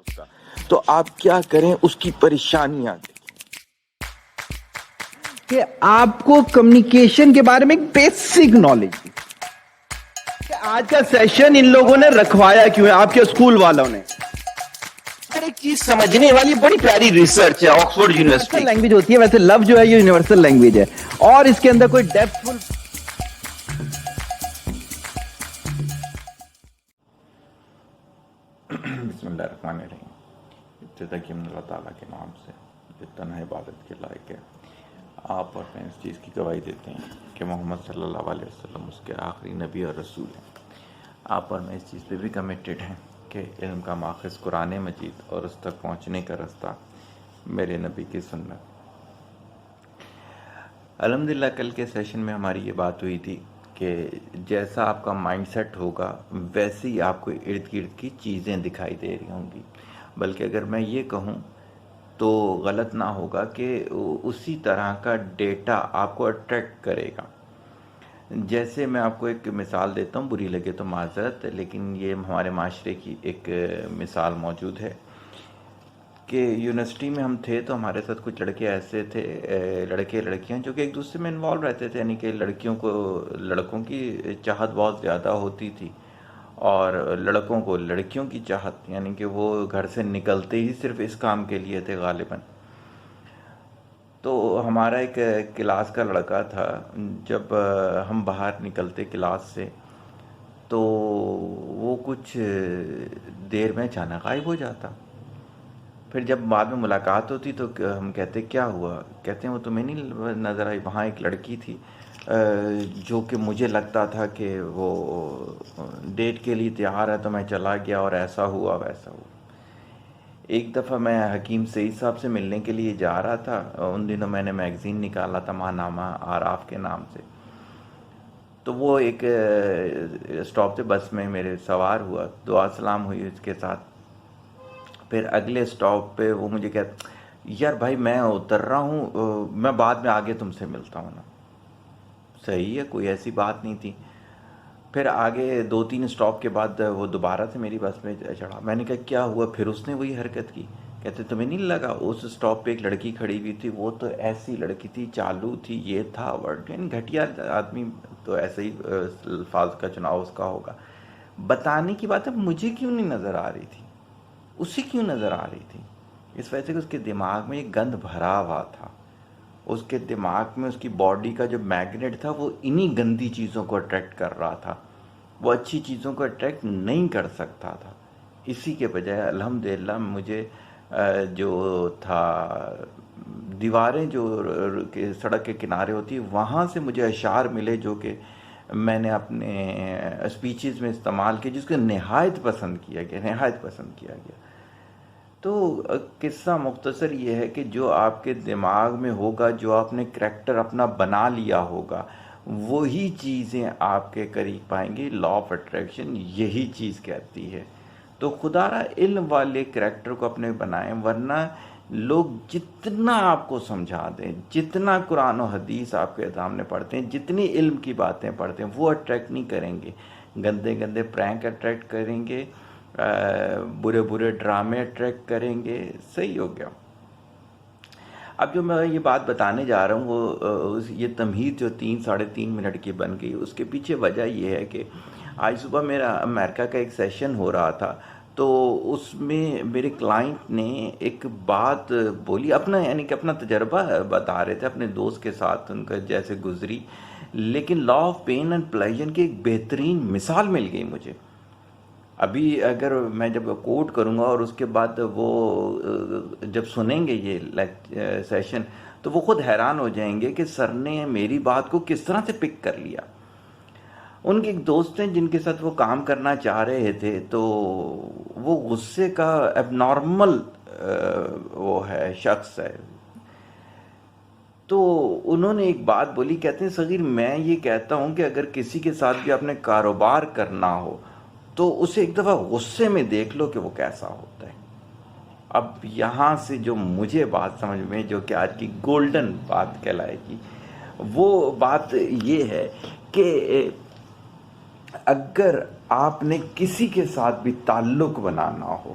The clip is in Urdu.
اس کا، تو آپ کیا کریں اس کی پریشانیاں دیکھیں کہ آپ کو کمیونیکیشن کے بارے میں ایک بیسک نالج دی کہ آج کا سیشن ان لوگوں نے رکھوایا کیوں ہے آپ کے اسکول والوں نے. ایک چیز سمجھنے والی بڑی پیاری ریسرچ ہے آکسفورڈ یونیورسٹی. لینگویج ہوتی ہے ویسے لو جو ہے یہ یونیورسل لینگویج ہے اور اس کے اندر کوئی ڈیپتھ فل. بسم اللہ الرحمن الرحیم. ابتدا کی اللہ تعالیٰ کے نام سے جو تنہا عبادت کے لائق ہے. آپ اور میں اس چیز کی گواہی دیتے ہیں کہ محمد صلی اللہ علیہ وسلم اس کے آخری نبی اور رسول ہیں. آپ اور میں اس چیز پہ بھی کمیٹڈ ہیں کہ علم کا ماخذ قرآن مجید اور اس تک پہنچنے کا رستہ میرے نبی کی سنت. الحمدللہ کل کے سیشن میں ہماری یہ بات ہوئی تھی کہ جیسا آپ کا مائنڈ سیٹ ہوگا ویسے ہی آپ کو ارد گرد کی چیزیں دکھائی دے رہی ہوں گی. بلکہ اگر میں یہ کہوں تو غلط نہ ہوگا کہ اسی طرح کا ڈیٹا آپ کو اٹریکٹ کرے گا. جیسے میں آپ کو ایک مثال دیتا ہوں، بری لگے تو معذرت، لیکن یہ ہمارے معاشرے کی ایک مثال موجود ہے کہ یونیورسٹی میں ہم تھے تو ہمارے ساتھ کچھ لڑکے ایسے تھے، لڑکے لڑکیاں جو کہ ایک دوسرے میں انوالو رہتے تھے، یعنی کہ لڑکوں کی چاہت بہت زیادہ ہوتی تھی اور لڑکوں کو لڑکیوں کی چاہت، یعنی کہ وہ گھر سے نکلتے ہی صرف اس کام کے لیے تھے غالباً. تو ہمارا ایک کلاس کا لڑکا تھا، جب ہم باہر نکلتے کلاس سے تو وہ کچھ دیر میں اچانک غائب ہو جاتا. پھر جب بعد میں ملاقات ہوتی تو ہم کہتے کیا ہوا؟ کہتے ہیں وہ تمہیں نہیں نظر آئی؟ وہاں ایک لڑکی تھی جو کہ مجھے لگتا تھا کہ وہ ڈیٹ کے لیے تیار ہے تو میں چلا گیا اور ایسا ہوا ویسا ہوا. ایک دفعہ میں حکیم سعید صاحب سے ملنے کے لیے جا رہا تھا. ان دنوں میں نے میگزین نکالا تھا ماہنامہ آراف کے نام سے. تو وہ ایک اسٹاپ پہ بس میں میرے سوار ہوا، دعا سلام ہوئی اس کے ساتھ. پھر اگلے اسٹاپ پہ وہ مجھے کہتا یار بھائی میں اتر رہا ہوں، میں بعد میں آگے تم سے ملتا ہوں نا. صحیح ہے، کوئی ایسی بات نہیں تھی. پھر آگے 2-3 اسٹاپ کے بعد وہ دوبارہ سے میری بس میں چڑھا. میں نے کہا کیا ہوا؟ پھر اس نے وہی حرکت کی. کہتے تمہیں نہیں لگا اس اسٹاپ پہ ایک لڑکی کھڑی ہوئی تھی؟ وہ تو ایسی لڑکی تھی، چالو تھی، یہ تھا ورڈ، یعنی گھٹیا آدمی تو ایسے ہی الفاظ کا چناؤ اس کا ہوگا. بتانے کی بات ہے مجھے کیوں نہیں نظر آ رہی تھی، اسی کیوں نظر آ رہی تھی؟ اس وجہ سے کہ اس کے دماغ میں ایک گند بھرا ہوا تھا. اس کے دماغ میں اس کی باڈی کا جو میگنیٹ تھا وہ انہی گندی چیزوں کو اٹریکٹ کر رہا تھا، وہ اچھی چیزوں کو اٹریکٹ نہیں کر سکتا تھا. اسی کے بجائے الحمدللہ مجھے جو تھا دیواریں جو سڑک کے کنارے ہوتی وہاں سے مجھے اشعار ملے جو کہ میں نے اپنے اسپیچز میں استعمال کیے، جس کو نہایت پسند کیا گیا. تو قصہ مختصر یہ ہے کہ جو آپ کے دماغ میں ہوگا، جو آپ نے کریکٹر اپنا بنا لیا ہوگا، وہی چیزیں آپ کے قریب پائیں گے. لا آف اٹریکشن یہی چیز کہتی ہے. تو خدا را علم والے کریکٹر کو اپنے بنائیں، ورنہ لوگ جتنا آپ کو سمجھا دیں، جتنا قرآن و حدیث آپ کے سامنے پڑھتے ہیں، جتنی علم کی باتیں پڑھتے ہیں، وہ اٹریکٹ نہیں کریں گے. گندے گندے پرینک اٹریکٹ کریں گے، برے برے ڈرامے اٹریکٹ کریں گے. صحیح ہو گیا. اب جو میں یہ بات بتانے جا رہا ہوں وہ یہ تمہید جو 3-3.5 منٹ کی بن گئی، اس کے پیچھے وجہ یہ ہے کہ آج صبح میرا امریکہ کا ایک سیشن ہو رہا تھا. تو اس میں میرے کلائنٹ نے ایک بات بولی، اپنا یعنی کہ اپنا تجربہ بتا رہے تھے اپنے دوست کے ساتھ ان کا جیسے گزری، لیکن law of pain and pleasure کی ایک بہترین مثال مل گئی مجھے. ابھی اگر میں جب کوٹ کروں گا اور اس کے بعد وہ جب سنیں گے یہ سیشن تو وہ خود حیران ہو جائیں گے کہ سر نے میری بات کو کس طرح سے پک کر لیا. ان کے ایک دوست ہیں جن کے ساتھ وہ کام کرنا چاہ رہے تھے، تو وہ غصے کا اب نارمل وہ ہے شخص ہے. تو انہوں نے ایک بات بولی، کہتے ہیں صغیر میں یہ کہتا ہوں کہ اگر کسی کے ساتھ بھی آپ نے کاروبار کرنا ہو تو اسے ایک دفعہ غصے میں دیکھ لو کہ وہ کیسا ہوتا ہے. اب یہاں سے جو مجھے بات سمجھ میں جو کہ آج کی گولڈن بات کہلائے گی، وہ بات یہ ہے کہ اگر آپ نے کسی کے ساتھ بھی تعلق بنانا ہو